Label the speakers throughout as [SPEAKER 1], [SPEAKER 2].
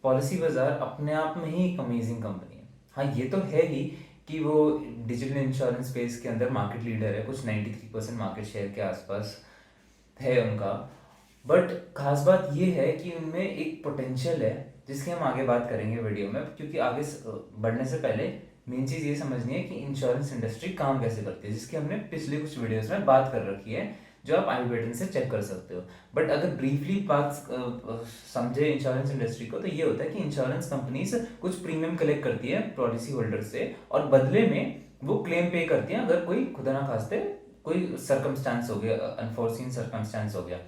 [SPEAKER 1] Policy बाजार अपने आप में ही एक अमेजिंग कंपनी है। हाँ, ये तो है ही कि वो डिजिटल इंश्योरेंस स्पेस के अंदर मार्केट लीडर है, कुछ 93% मार्केट शेयर के आसपास है उनका। बट खास बात ये है कि उनमें एक पोटेंशियल है जिसकी हम आगे बात करेंगे वीडियो में, क्योंकि आगे बढ़ने से पहले मेन चीज़ ये समझनी है कि इंश्योरेंस इंडस्ट्री काम कैसे करती है, जिसकी हमने पिछले कुछ वीडियोस में बात कर रखी है, जो आप आई बटन से चेक कर सकते हो। बट अगर ब्रीफली बात समझे इंश्योरेंस इंडस्ट्री को, तो ये होता है कि इंश्योरेंस कंपनीज कुछ प्रीमियम कलेक्ट करती है पॉलिसी होल्डर से, और बदले में वो क्लेम पे करती है अगर कोई खुदा ना खास्ते कोई सर्कमस्टांस हो गया, अनफोर्सीन सर्कमस्टांस हो गया।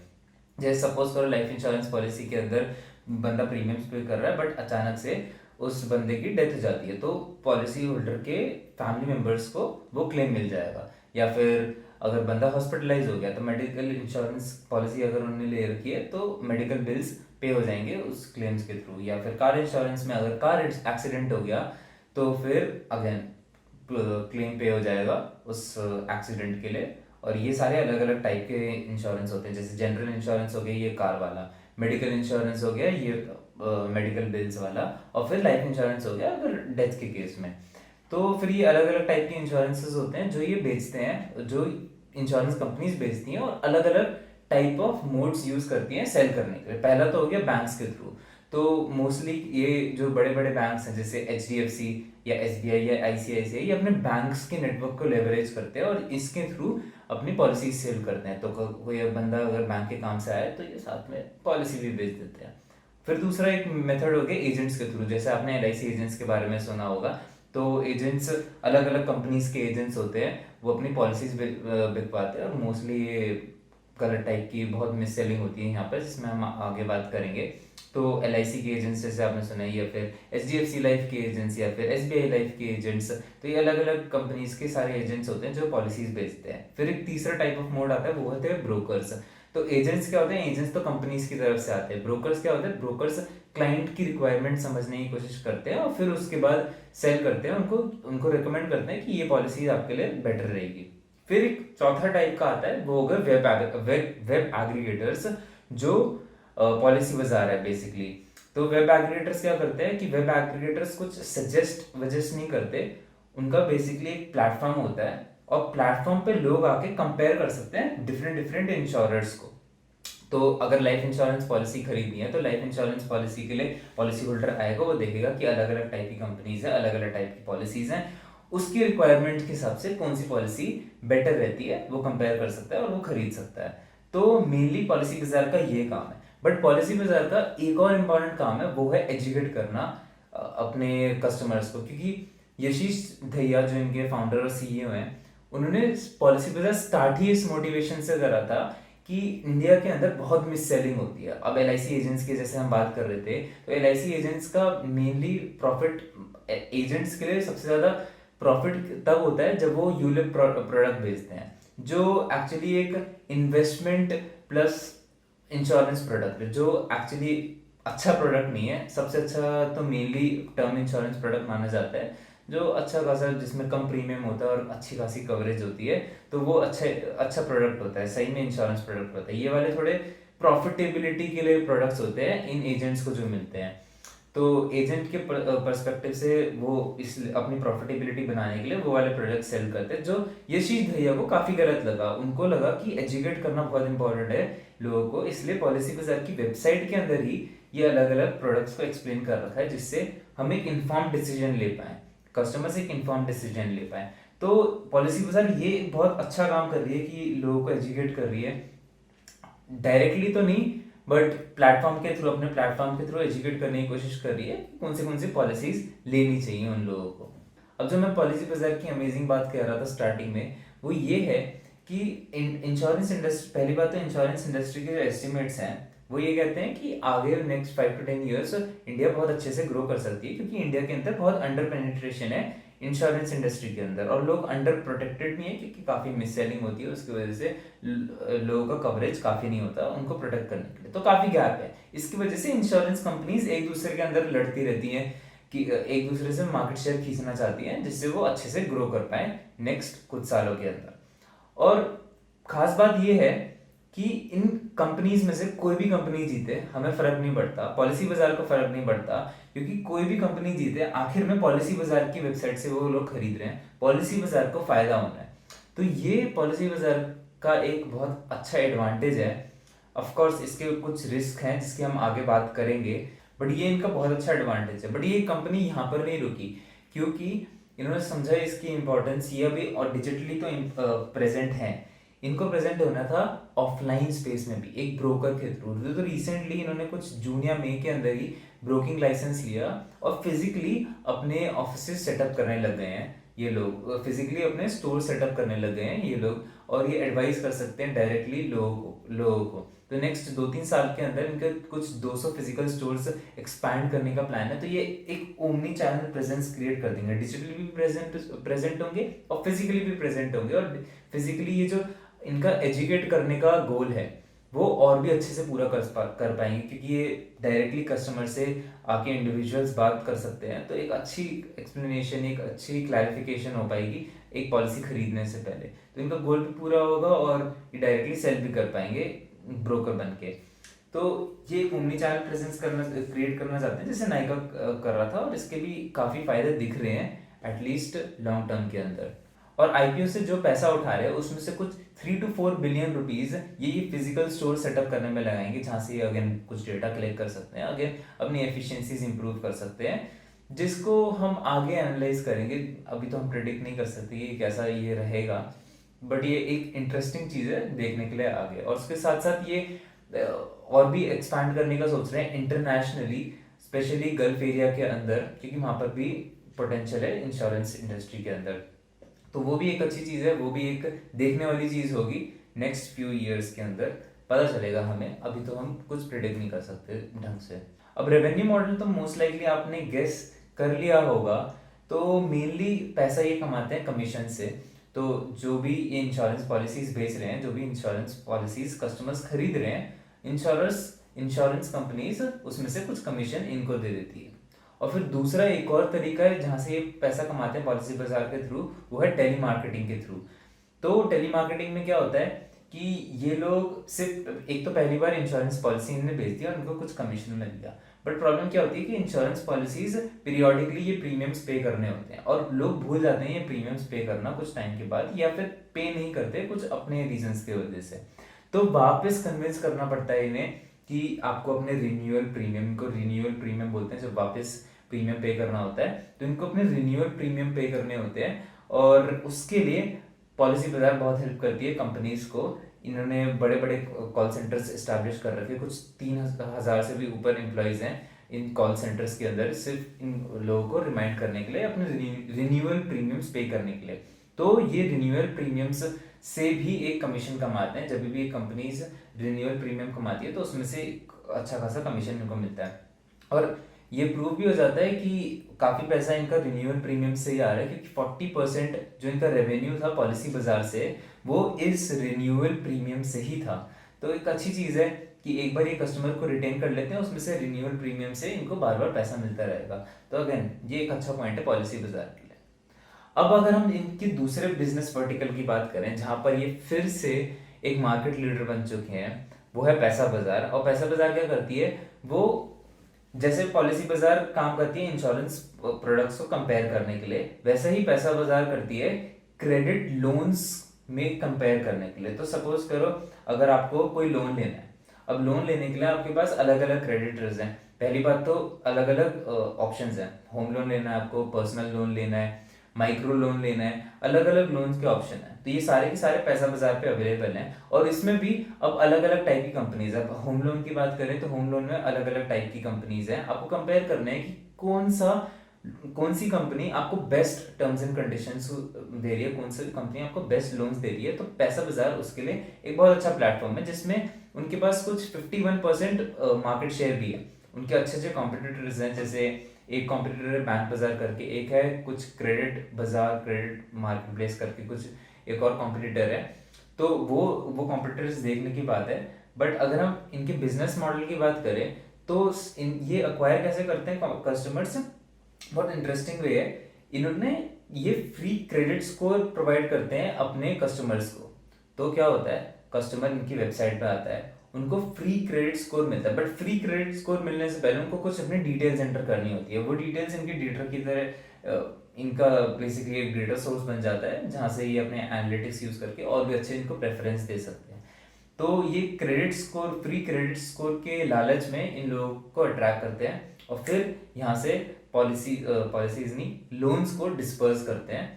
[SPEAKER 1] जैसे सपोज करो लाइफ इंश्योरेंस पॉलिसी के अंदर बंदा प्रीमियम्स पे कर रहा है, बट अचानक से उस बंदे की डेथ हो जाती है, तो पॉलिसी होल्डर के फैमिली मेंबर्स को वो क्लेम मिल जाएगा। या फिर अगर बंदा हॉस्पिटलाइज हो गया तो मेडिकल इंश्योरेंस पॉलिसी अगर उन्होंने ले रखी है तो मेडिकल बिल्स पे हो जाएंगे उस क्लेम्स के थ्रू। या फिर कार इंश्योरेंस में अगर कार एक्सीडेंट हो गया तो फिर अगेन क्लेम पे हो जाएगा उस एक्सीडेंट के लिए। और ये सारे अलग अलग टाइप के इंश्योरेंस होते हैं, जैसे जनरल इंश्योरेंस हो गया ये कार वाला, मेडिकल इंश्योरेंस हो गया ये मेडिकल बिल्स वाला, और फिर लाइफ इंश्योरेंस हो गया अगर डेथ के केस में। तो फिर ये अलग अलग टाइप के इंश्योरेंसेस होते हैं जो ये बेचते हैं, जो इंश्योरेंस कंपनीज बेचती हैं, और अलग अलग टाइप ऑफ मोड्स यूज करती हैं सेल करने के लिए। पहला तो हो गया बैंक्स के थ्रू। तो मोस्टली ये जो बड़े बड़े बैंक्स हैं जैसे HDFC या SBI या ICICI, ये अपने बैंक्स के नेटवर्क को लेवरेज करते हैं और इसके थ्रू अपनी पॉलिसी सेल करते हैं। तो कोई बंदा अगर बैंक के काम से आए तो ये साथ में पॉलिसी भी बेच देते हैं। फिर दूसरा एक मेथड हो गया एजेंट्स के थ्रू, जैसे आपने LIC एजेंट्स के बारे में सुना होगा। तो एजेंट्स अलग अलग कंपनीज के एजेंट्स होते हैं, वो अपनी पॉलिसीज बिकवाते हैं, और मोस्टली ये गलत टाइप की बहुत मिस सेलिंग होती है यहाँ पर, जिसमें हम आगे बात करेंगे। तो LIC के एजेंट्स जैसे आपने सुना है, या फिर HDFC लाइफ के एजेंट्स, या फिर SBI लाइफ के एजेंट्स, तो ये अलग अलग कंपनीज के सारे एजेंट्स होते हैं जो पॉलिसीज बेचते हैं। फिर एक तीसरा टाइप ऑफ मोड आता है, वो होते हैं ब्रोकर्स। तो एजेंट्स क्या होते हैं, एजेंट्स तो कंपनीज की तरफ से आते हैं। ब्रोकर्स क्या होते हैं, ब्रोकर्स क्लाइंट की रिक्वायरमेंट समझने की कोशिश करते हैं और फिर उसके बाद सेल करते हैं, उनको उनको रिकमेंड करते हैं कि ये पॉलिसी आपके लिए बेटर रहेगी। फिर एक चौथा टाइप का आता है, वो होगा वेब एग्रीगेटर्स, जो पॉलिसी बाजार है बेसिकली। तो वेब एग्रीगेटर्स क्या करते हैं कि वेब एग्रीगेटर्स कुछ सजेस्ट वजेस्ट नहीं करते, उनका बेसिकली एक प्लेटफॉर्म होता है, और प्लेटफॉर्म पे लोग आके कंपेयर कर सकते हैं डिफरेंट डिफरेंट इंश्योरर्स को। तो अगर लाइफ इंश्योरेंस पॉलिसी खरीदनी है तो लाइफ इंश्योरेंस पॉलिसी के लिए पॉलिसी होल्डर आएगा, वो देखेगा कि अलग अलग टाइप की कंपनीज है, अलग अलग टाइप की पॉलिसीज हैं, उसकी रिक्वायरमेंट के हिसाब से कौन सी पॉलिसी बेटर रहती है वो कंपेयर कर सकता है और वो खरीद सकता है। तो मेनली पॉलिसी बाजार का ये काम है। बट पॉलिसी बाजार का एक और इम्पॉर्टेंट काम है, वो है एजुकेट करना अपने कस्टमर्स को, क्योंकि यशीश दहिया जो इनके फाउंडर और CEO हैं, उन्होंने पॉलिसी बाजार स्टार्ट ही इस मोटिवेशन से करा था कि इंडिया के अंदर बहुत मिस सेलिंग होती है। अब LIC एजेंट्स की जैसे हम बात कर रहे थे, तो LIC एजेंट्स का मेनली प्रॉफिट, एजेंट्स के लिए सबसे ज्यादा प्रॉफिट तब होता है जब वो यूलिप प्रोडक्ट बेचते हैं, जो एक्चुअली एक इन्वेस्टमेंट प्लस इंश्योरेंस प्रोडक्ट है, जो एक्चुअली अच्छा प्रोडक्ट नहीं है। सबसे अच्छा तो मेनली टर्म इंश्योरेंस प्रोडक्ट माना जाता है, जो अच्छा खासा, जिसमें कम प्रीमियम होता है और अच्छी खासी कवरेज होती है, तो वो अच्छा प्रोडक्ट होता है, सही में इंश्योरेंस प्रोडक्ट होता है। ये वाले थोड़े प्रॉफिटेबिलिटी के लिए प्रोडक्ट्स होते हैं इन एजेंट्स को जो मिलते हैं। तो एजेंट के पर्सपेक्टिव से वो इस अपनी प्रॉफिटेबिलिटी बनाने के लिए वो वाले प्रोडक्ट सेल करते हैं, जो यशीश भैया को काफी गलत लगा। उनको लगा कि एजुकेट करना बहुत इंपॉर्टेंट है लोगों को, इसलिए पॉलिसी बाजार की वेबसाइट के अंदर ही ये अलग अलग प्रोडक्ट्स को एक्सप्लेन कर रखा है, जिससे हम एक इन्फॉर्म डिसीजन ले पाए, कस्टमर से एक इन्फॉर्म डिसीजन ले पाए। तो पॉलिसी बाजार ये बहुत अच्छा काम कर रही है कि लोगों को एजुकेट कर रही है, डायरेक्टली तो नहीं बट प्लेटफॉर्म के थ्रू, अपने प्लेटफॉर्म के थ्रू एजुकेट करने की कोशिश कर रही है कौन सी पॉलिसीज लेनी चाहिए उन लोगों को। अब जो मैं पॉलिसी बाजार की अमेजिंग बात कह रहा था स्टार्टिंग में, वो ये है कि इंश्योरेंस इंडस्ट्री, पहली बात तो इंश्योरेंस इंडस्ट्री के जो एस्टिमेट्स हैं वो ये कहते हैं कि आगे नेक्स्ट 5 to 10 ईयर्स इंडिया बहुत अच्छे से ग्रो कर सकती है, क्योंकि इंडिया के अंदर बहुत अंडर पेनिट्रेशन है इंश्योरेंस इंडस्ट्री के अंदर, और लोग अंडर प्रोटेक्टेड भी है, क्योंकि काफी मिस सेलिंग होती है, उसकी वजह से लोगों का कवरेज काफी नहीं होता उनको प्रोटेक्ट करने के लिए, तो काफी गैप है। इसकी वजह से इंश्योरेंस कंपनीज एक दूसरे के अंदर लड़ती रहती हैं कि एक दूसरे से मार्केट शेयर खींचना चाहती हैं, जिससे वो अच्छे से ग्रो कर पाए नेक्स्ट कुछ सालों के अंदर। और खास बात ये है कि इन कंपनीज में से कोई भी कंपनी जीते हमें फर्क नहीं पड़ता, पॉलिसी बाजार को फर्क नहीं पड़ता, क्योंकि कोई भी कंपनी जीते आखिर में पॉलिसी बाजार की वेबसाइट से वो लोग खरीद रहे हैं, पॉलिसी बाजार को फायदा होना है। तो ये पॉलिसी बाजार का एक बहुत अच्छा एडवांटेज है। ऑफ कोर्स इसके कुछ रिस्क हैं जिसकी हम आगे बात करेंगे, बट ये इनका बहुत अच्छा एडवांटेज है। बट ये कंपनी यहाँ पर नहीं रुकी, क्योंकि इन्होंने समझा इसकी इंपॉर्टेंस, ये अभी और डिजिटली तो प्रेजेंट है, इनको प्रेजेंट होना था ऑफलाइन स्पेस में भी एक ब्रोकर के थ्रू। तो रिसेंटली इन्होंने कुछ जून या मई के अंदर ही ब्रोकिंग लाइसेंस लिया और फिजिकली अपने ऑफिस सेटअप करने लग गए हैं ये लोग, फिजिकली अपने स्टोर सेटअप करने लग गए हैं ये लोग, और ये एडवाइस कर सकते हैं डायरेक्टली लोगों को। तो नेक्स्ट 2-3 साल के अंदर इनके कुछ 200 फिजिकल स्टोर्स एक्सपैंड करने का प्लान है। तो ये एक ओमनी चैनल प्रेजेंस क्रिएट कर देंगे, डिजिटली भी प्रेजेंट होंगे और फिजिकली भी प्रेजेंट होंगे। और फिजिकली ये जो इनका एजुकेट करने का गोल है वो और भी अच्छे से पूरा कर पाएंगे, क्योंकि ये डायरेक्टली कस्टमर से आके इंडिविजुअल्स बात कर सकते हैं। तो एक अच्छी एक्सप्लेनेशन, एक अच्छी क्लैरिफिकेशन हो पाएगी एक पॉलिसी खरीदने से पहले। तो इनका गोल भी पूरा होगा और ये डायरेक्टली सेल भी कर पाएंगे ब्रोकर बन के। तो ये एक ओमनी चैनल प्रेजेंस क्रिएट करना चाहते हैं जैसे नाइका कर रहा था, और इसके भी काफ़ी फायदे दिख रहे हैं एटलीस्ट लॉन्ग टर्म के अंदर। और आईपीओ से जो पैसा उठा रहे हैं उसमें से कुछ 3 to 4 बिलियन रुपीज ये फिजिकल स्टोर सेटअप करने में लगाएंगे, जहाँ से अगेन कुछ डेटा कलेक्ट कर सकते हैं, अगेन अपनी एफिशिएंसीज इंप्रूव कर सकते हैं, जिसको हम आगे एनालाइज करेंगे। अभी तो हम प्रेडिक्ट नहीं कर सकते कि कैसा ये रहेगा, बट ये एक इंटरेस्टिंग चीज़ है देखने के लिए आगे। और उसके साथ साथ ये और भी एक्सपैंड करने का सोच रहे हैं इंटरनेशनली, स्पेशली गल्फ एरिया के अंदर, क्योंकि वहाँ पर भी पोटेंशियल है इंश्योरेंस इंडस्ट्री के अंदर। तो वो भी एक अच्छी चीज़ है, वो भी एक देखने वाली चीज़ होगी नेक्स्ट फ्यू ईयर्स के अंदर, पता चलेगा हमें। अभी तो हम कुछ प्रिडिक्ट नहीं कर सकते ढंग से। अब रेवेन्यू मॉडल तो मोस्ट लाइकली आपने गेस कर लिया होगा। तो मेनली पैसा ये कमाते हैं कमीशन से। तो जो भी ये इंश्योरेंस पॉलिसीज बेच रहे हैं, जो भी इंश्योरेंस पॉलिसीज कस्टमर्स खरीद रहे हैं, इंश्योरेंस कंपनीज उसमें से कुछ कमीशन इनको दे देती है। और फिर दूसरा एक और तरीका है जहाँ से ये पैसा कमाते हैं पॉलिसी बाजार के थ्रू, वो है टेली मार्केटिंग के थ्रू। तो टेली मार्केटिंग में क्या होता है कि ये लोग सिर्फ एक तो पहली बार इंश्योरेंस पॉलिसी इन्होंने बेच दी और उनको कुछ कमीशन मिल गया, बट प्रॉब्लम क्या होती है कि इंश्योरेंस पॉलिसीज पीरियोडिकली ये प्रीमियम्स पे करने होते हैं और लोग भूल जाते हैं ये प्रीमियम्स पे करना कुछ टाइम के बाद, या फिर पे नहीं करते कुछ अपने रीजंस की वजह से। तो वापस कन्विंस करना पड़ता है इन्हें कि आपको अपने रिन्यूअल प्रीमियम को, रिन्यूअल प्रीमियम बोलते हैं जब वापस प्रीमियम पे करना होता है, तो इनको अपने रिन्यूअल प्रीमियम पे करने होते हैं। और उसके लिए पॉलिसी बाजार बहुत हेल्प करती है कंपनीज को। इन्होंने बड़े बड़े कॉल सेंटर्स इस्टेब्लिश कर रखे, कुछ 3,000 से भी ऊपर एम्प्लॉयज हैं इन कॉल सेंटर्स के अंदर, सिर्फ इन लोगों को रिमाइंड करने के लिए, अपने रिन्यूअल प्रीमियम्स पे करने के लिए। तो ये रिन्यूअल प्रीमियम्स से भी एक कमीशन कमाते हैं। जब भी कंपनीज रिन्यूअल प्रीमियम कमाती है तो उसमें से अच्छा खासा कमीशन इनको मिलता है। और ये प्रूव भी हो जाता है कि काफ़ी पैसा इनका रिन्यूअल प्रीमियम से ही आ रहा है, क्योंकि 40% जो इनका रेवेन्यू था पॉलिसी बाजार से वो इस रिन्यूअल प्रीमियम से ही था। तो एक अच्छी चीज़ है कि एक बार ये कस्टमर को रिटेन कर लेते हैं, उसमें से रिन्यूअल प्रीमियम से इनको बार बार पैसा मिलता रहेगा। तो अगेन ये एक अच्छा पॉइंट है पॉलिसी बाजार के लिए। अब अगर हम इनके दूसरे बिजनेस वर्टिकल की बात करें जहाँ पर ये फिर से एक मार्केट लीडर बन चुके हैं, वो है पैसा बाजार। और पैसा बाजार क्या करती है, वो जैसे पॉलिसी बाजार काम करती है इंश्योरेंस प्रोडक्ट्स को कंपेयर करने के लिए, वैसे ही पैसा बाजार करती है क्रेडिट लोन्स में कंपेयर करने के लिए। तो सपोज करो अगर आपको कोई लोन लेना है, अब लोन लेने के लिए आपके पास अलग अलग क्रेडिटर्स हैं। पहली बात तो अलग अलग ऑप्शंस हैं, होम लोन लेना है आपको, पर्सनल लोन लेना है, माइक्रो लोन लेना है, अलग अलग लोन्स के ऑप्शन है। तो ये सारे के सारे पैसा बाजार पे अवेलेबल हैं। और इसमें भी अब अलग अलग टाइप की कंपनीज है। अब होम लोन की बात करें तो होम लोन में अलग अलग टाइप की कंपनीज हैं। आपको कंपेयर करना है कि कौन सी कंपनी आपको बेस्ट टर्म्स एंड कंडीशंस दे रही है, कौन सी कंपनी आपको बेस्ट लोन्स दे रही है। तो पैसा बाजार उसके लिए एक बहुत अच्छा प्लेटफॉर्म है, जिसमें उनके पास कुछ 51% मार्केट शेयर भी है। उनके अच्छे अच्छे कॉम्पिटिटर्स हैं, जैसे एक कॉम्पिटिटर है बैंक बाजार करके, एक है कुछ क्रेडिट बाजार, क्रेडिट मार्केट प्लेस करके कुछ एक और कॉम्पिटिटर है। तो वो कॉम्पिटिटर्स देखने की बात है। बट अगर हम इनके बिजनेस मॉडल की बात करें तो ये अक्वायर कैसे करते हैं कस्टमर्स, बहुत इंटरेस्टिंग वे है। इन्होंने ये फ्री क्रेडिट स्कोर प्रोवाइड करते हैं अपने कस्टमर्स को। तो क्या होता है, कस्टमर इनकी वेबसाइट पे आता है, उनको फ्री क्रेडिट स्कोर मिलता है, बट फ्री क्रेडिट स्कोर मिलने से पहले उनको कुछ अपनी डिटेल्स एंटर करनी होती है। वो डिटेल्स इनकी डेटा की तरह इनका बेसिकली एक डेटा सोर्स बन जाता है, जहाँ से ये अपने एनालिटिक्स यूज करके और भी अच्छे इनको प्रेफरेंस दे सकते हैं। तो ये credit score, free credit score के लालच में इन लोगों को अट्रैक्ट करते हैं और फिर यहाँ से पॉलिसीज नहीं, लोन्स को डिस्पर्स करते हैं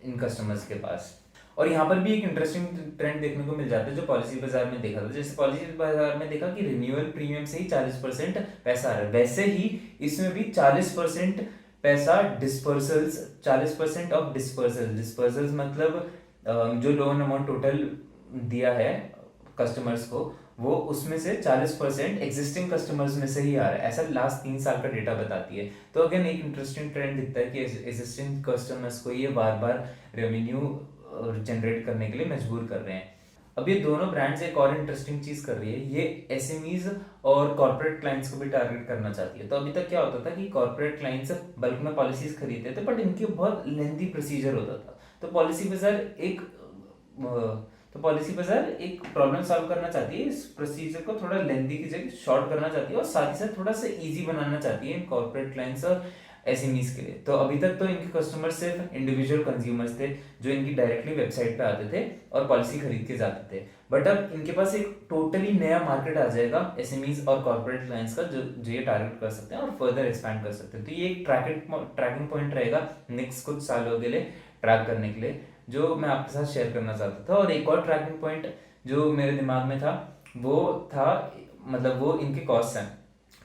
[SPEAKER 1] इन कस्टमर्स के पास। और यहाँ पर भी एक इंटरेस्टिंग ट्रेंड देखने को मिल जाता है जो पॉलिसी बाजार में देखा था। जैसे पॉलिसी बाजार में देखा कि रिन्यूअल प्रीमियम से ही 40% पैसा आ रहा है, वैसे ही इसमें भी 40% पैसा डिस्पर्सल्स, 40% ऑफ डिस्पर्सल्स मतलब जो लोन अमाउंट टोटल दिया है कस्टमर्स को, वो उसमें से 40% एग्जिस्टिंग कस्टमर्स में से ही आ रहा है। ऐसा लास्ट 3 साल का डेटा बताती है। तो अगेन एक इंटरेस्टिंग ट्रेंड दिखता है कि एग्जिस्टिंग कस्टमर्स को ये बार बार रेवेन्यू जनरेट करने के लिए मजबूर कर रहे हैं। अब ये दोनों ब्रांड्स एक और इंटरेस्टिंग चीज कर रही है, ये एसएमईज और कॉर्पोरेट क्लाइंट्स को भी टारगेट करना चाहती है। तो अभी तक क्या होता था कि कॉर्पोरेट क्लाइंट्स बल्क में पॉलिसीज खरीदते थे, बट इनके बहुत लेंथी प्रोसीजर होता था। तो पॉलिसी बाजार एक प्रॉब्लम सॉल्व करना चाहती है, इस प्रोसीजर को थोड़ा लेंथी की जगह शॉर्ट करना चाहती है और साथ ही साथ थोड़ा सा इजी बनाना चाहती है इन कॉर्पोरेट क्लाइंट्स और एसएमईज के लिए। तो अभी तक तो इनके कस्टमर सिर्फ इंडिविजुअल कंज्यूमर्स थे जो इनकी डायरेक्टली वेबसाइट पे आते थे और पॉलिसी खरीद के जाते थे, बट अब इनके पास एक टोटली नया मार्केट आ जाएगा एसएमईज और कॉर्पोरेट क्लाइंट्स का, जो ये टारगेट कर सकते हैं और फर्दर एक्सपैंड कर सकते हैं। तो ये एक ट्रैकिंग पॉइंट रहेगा नेक्स्ट कुछ सालों के लिए ट्रैक करने के लिए, जो मैं आपके साथ शेयर करना चाहता था। और एक और ट्रैकिंग पॉइंट जो मेरे दिमाग में था वो था, मतलब वो इनके कॉस्ट हैं।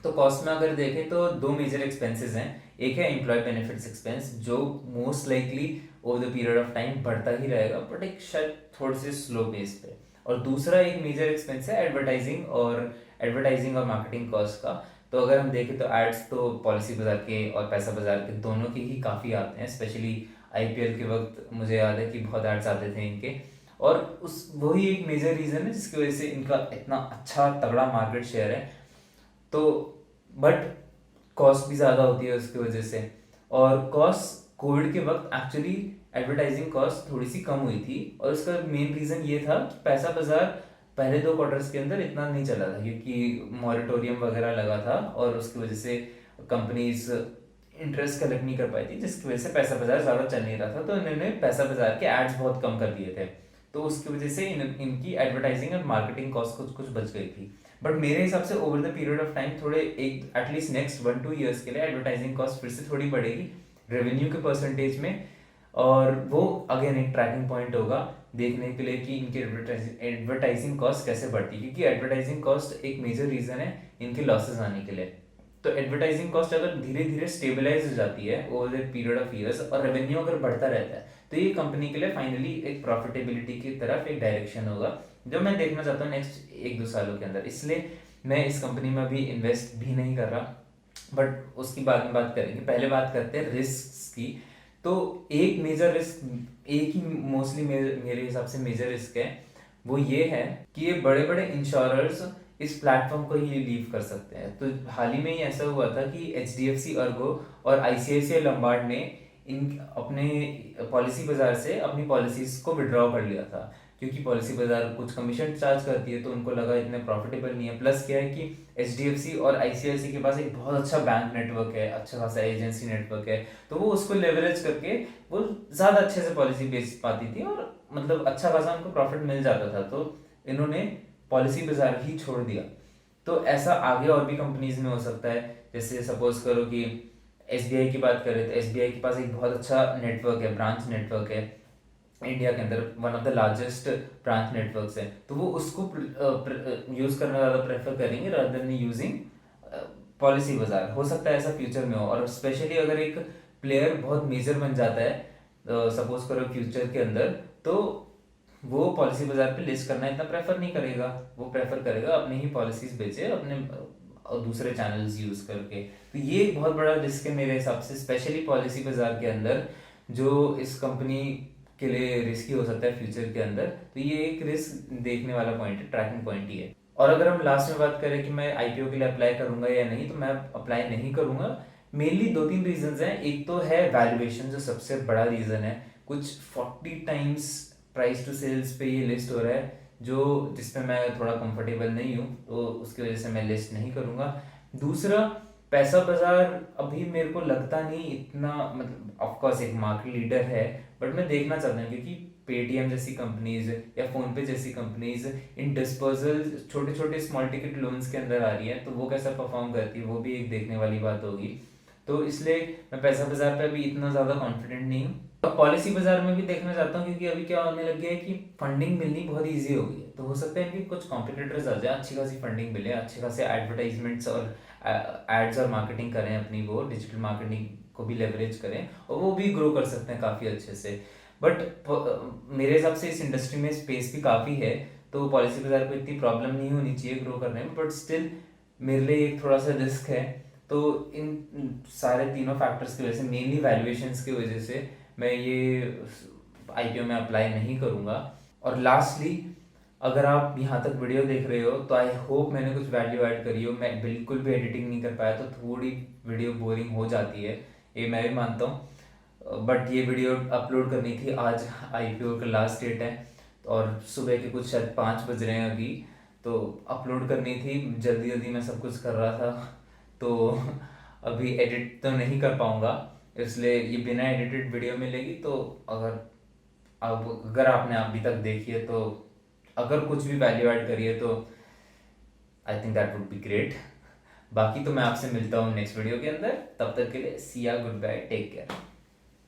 [SPEAKER 1] तो कॉस्ट में अगर देखें तो 2 मेजर एक्सपेंसेस हैं। एक है एम्प्लॉय बेनिफिट्स एक्सपेंस, जो most likely over the period of time बढ़ता ही रहेगा, बट एक शायद थोड़े से स्लो पेस पे। और दूसरा एक मेजर एक्सपेंस है एडवर्टाइजिंग और मार्केटिंग कॉस्ट का। तो अगर हम देखें तो एड्स तो पॉलिसी बाजार के और पैसा बाजार के दोनों के ही काफ़ी आते हैं, स्पेशली आईपीएल के वक्त मुझे याद है कि बहुत एड्स आते थे इनके। और वही एक मेजर रीज़न है जिसकी वजह से इनका इतना अच्छा तगड़ा मार्केट शेयर है। तो बट कॉस्ट भी ज़्यादा होती है उसकी वजह से। और कॉस्ट कोविड के वक्त एक्चुअली एडवर्टाइजिंग कॉस्ट थोड़ी सी कम हुई थी, और उसका मेन रीज़न ये था कि पैसा बाजार पहले 2 क्वार्टर्स के अंदर इतना नहीं चला था क्योंकि मॉरेटोरियम वगैरह लगा था और उसकी वजह से कंपनीज इंटरेस्ट कलेक्ट नहीं कर पाई थी, जिसकी वजह से पैसा बाजार ज़्यादा चल नहीं रहा था। तो इन्होंने पैसा बाजार के एड्स बहुत कम कर दिए थे, तो उसकी वजह से इनकी एडवर्टाइजिंग और मार्केटिंग कॉस्ट कुछ बच गई थी। बट मेरे हिसाब से over the period of time थोड़े एक एटलीस्ट नेक्स्ट 1-2 ईयर्स के लिए एडवर्टाइजिंग कॉस्ट फिर से थोड़ी बढ़ेगी रेवेन्यू के परसेंटेज में। और वो अगेन एक ट्रैकिंग पॉइंट होगा देखने के लिए कि इनकी एडवर्टाइजिंग कॉस्ट कैसे बढ़ती है, क्योंकि एडवर्टाइजिंग कॉस्ट एक मेजर रीज़न है इनके लॉसेस आने के लिए। तो एडवर्टाइजिंग कॉस्ट अगर धीरे धीरे स्टेबलाइज हो जाती है over the period of years और रेवेन्यू अगर बढ़ता रहता है, तो ये कंपनी के लिए फाइनली एक प्रॉफिटेबिलिटी की तरफ एक डायरेक्शन होगा जो मैं देखना चाहता हूँ नेक्स्ट 1-2 सालों के अंदर। इसलिए मैं इस कंपनी में अभी इन्वेस्ट भी नहीं कर रहा, बट उसकी बाद में बात करेंगे। पहले बात करते हैं रिस्क की। तो एक मेजर रिस्क, एक ही मोस्टली मेरे हिसाब से मेजर रिस्क है, वो ये है कि ये बड़े बड़े इंश्योरर्स इस प्लेटफॉर्म को ही लीव कर सकते हैं। तो हाल ही में ही ऐसा हुआ था कि एचडीएफसी अर्गो और आईसीआईसीआई लंबार्ड ने इन अपने पॉलिसी बाजार से अपनी पॉलिसीज को विड्रॉ कर लिया था, क्योंकि पॉलिसी बाजार कुछ कमीशन चार्ज करती है, तो उनको लगा इतने प्रॉफिटेबल नहीं है। प्लस क्या है कि एचडीएफसी और आईसीआईसी के पास एक बहुत अच्छा बैंक नेटवर्क है, अच्छा खासा एजेंसी नेटवर्क है, तो वो उसको लेवरेज करके वो ज़्यादा अच्छे से पॉलिसी बेच पाती थी और मतलब अच्छा खासा उनको प्रॉफिट मिल जाता था। तो इन्होंने पॉलिसी बाजार ही छोड़ दिया। तो ऐसा आगे और भी कंपनीज में हो सकता है। जैसे सपोज करो कि एसबीआई की बात करें तो एसबीआई के पास एक बहुत अच्छा नेटवर्क है, ब्रांच नेटवर्क है इंडिया के अंदर, one of the largest branch networks है। तो वो उसको यूज़ करना ज़्यादा प्रेफर करेंगे रादर देन यूजिंग पॉलिसी बाजार। हो सकता है ऐसा फ्यूचर में हो, और स्पेशली अगर एक प्लेयर बहुत मेजर बन जाता है सपोज करो फ्यूचर के अंदर, तो वो पॉलिसी बाजार पे लिस्ट करना इतना प्रेफर नहीं करेगा। वो प्रेफर करेगा अपने ही पॉलिसीज बेचे अपने दूसरे चैनल्स यूज करके। तो ये एक बहुत बड़ा रिस्क है मेरे हिसाब से, स्पेशली पॉलिसी बाजार के अंदर, जो इस कंपनी के लिए रिस्की हो सकता है फ्यूचर के अंदर। तो ये एक रिस्क देखने वाला पॉइंट है, ट्रैकिंग पॉइंट ही है। और अगर हम लास्ट में बात करें कि मैं आईपीओ के लिए अप्लाई करूंगा या नहीं, तो मैं अप्लाई नहीं करूंगा। मेनली 2-3 रीजंस हैं। एक तो है वैल्यूएशन, जो सबसे बड़ा रीजन है। कुछ 40 टाइम्स प्राइस टू सेल्स पे ये लिस्ट हो रहा है, जो जिसमें मैं थोड़ा कंफर्टेबल नहीं हूँ, तो उसकी वजह से मैं लिस्ट नहीं करूँगा। दूसरा, पैसा बाजार अभी मेरे को लगता नहीं इतना, मतलब ऑफ कोर्स एक मार्केट लीडर है, बट मैं देखना चाहता हूँ क्योंकि पेटीएम जैसी कंपनीज या फोनपे जैसी कंपनीज इन डिस्पोजल छोटे छोटे स्मॉल टिकट लोन्स के अंदर आ रही है, तो वो कैसा परफॉर्म करती है वो भी एक देखने वाली बात होगी। तो इसलिए मैं पैसा बाजार पे अभी इतना ज़्यादा कॉन्फिडेंट नहीं हूँ। और पॉलिसी बाजार में भी देखना चाहता हूँ क्योंकि अभी क्या होने लग गया है कि फंडिंग मिलनी बहुत ईजी हो गई है, तो हो सकता है कि कुछ कॉम्पिटिटर्स आ जाए, अच्छी खासी फंडिंग मिले, अच्छे खासे एडवर्टाइजमेंट्स और एड्स और मार्केटिंग करें, अपनी वो डिजिटल मार्केटिंग को भी लेवरेज करें और वो भी ग्रो कर सकते हैं काफ़ी अच्छे से। बट मेरे हिसाब से इस इंडस्ट्री में स्पेस भी काफ़ी है, तो पॉलिसी बाजार को इतनी प्रॉब्लम नहीं होनी चाहिए ग्रो करने में, बट स्टिल मेरे लिए एक थोड़ा सा रिस्क है। तो इन सारे तीनों फैक्टर्स की वजह से, मेनली वैल्यूएशंस की वजह से, मैं ये आईपीओ में अप्लाई नहीं करूँगा। और लास्टली, अगर आप यहाँ तक वीडियो देख रहे हो तो आई होप मैंने कुछ वैल्यू ऐड करी हो। मैं बिल्कुल भी एडिटिंग नहीं कर पाया तो थोड़ी वीडियो बोरिंग हो जाती है, ये मैं भी मानता हूँ। बट ये वीडियो अपलोड करनी थी आज, आईपीओ का लास्ट डेट है, और सुबह के कुछ शायद 5 बज रहे हैं अभी, तो अपलोड करनी थी, जल्दी जल्दी मैं सब कुछ कर रहा था, तो अभी एडिट तो नहीं कर पाऊँगा, इसलिए ये बिना एडिटेड वीडियो मिलेगी। तो अगर आपने अभी तक देखी है, तो अगर कुछ भी वैल्यू ऐड करी है तो I think that would be great. बाकी तो मैं आपसे मिलता हूँ नेक्स्ट वीडियो के अंदर, तब तक के लिए सी या गुड बाय, टेक केयर।